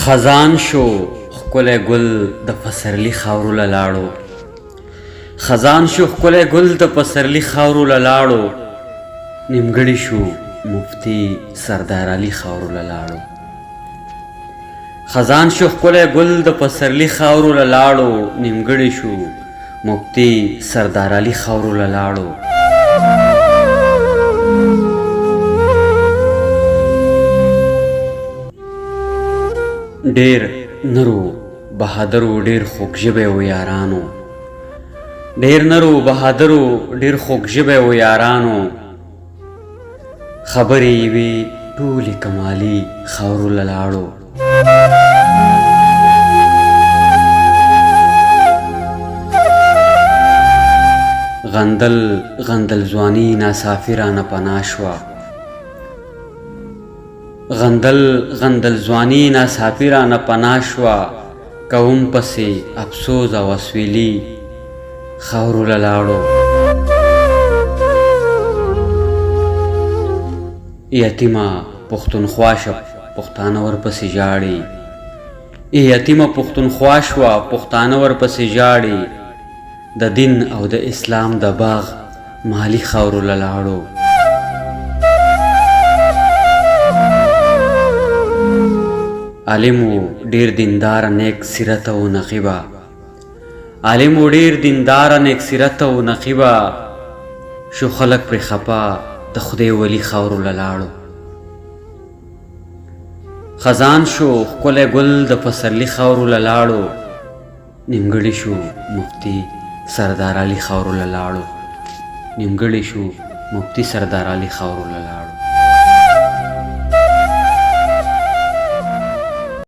خزان شو ښکلی ګل د پسرلي خاورو له لاړو، خزان شو ښکلی ګل د پسرلي خاورو له لاړو، نیمګړی شو مفتي سردار علي خاورو له لاړو. خزان شو ښکلی ګل د پسرلي خاورو له لاړو، نیمګړی شو مفتي سردار علي خاورو له لاړو. ډېر نرو بهادرو ډېر خوږ ژبی و یارانو، ډېر نرو بهادرو ډېر خوږ ژبی و یارانو، خبرې یې وې ټولې کمالي خاورو له لاړو. غندل غندل ځواني ناصافي رانه پناه شوه، غندل غندل ځواني ناصافي رانه پناه شوه، کوم پسې افسوس او اسویلي خاورو له لاړو. یتیمه پښتونخوا شه پښتانه ورپسې ژاړي، یتیمه پښتونخوا شوه پښتانه ورپسې ژاړي، د دین او د اسلام د باغ مالي خاورو له لاړو. عالم و ډېر دینداره نیک سیرته و نقیبه، عالم و ډېر دینداره نیک سیرته و نقیبه، شو خلک پرې خپه د خدای ولی خاورو له لاړو. خزان شو ښکلی ګل د پسرلي خاورو له لاړو، نیمګړی شو مفتي سردار علي خاورو له لاړو، نیمګړی شو مفتي سردار علي خاورو له لاړو.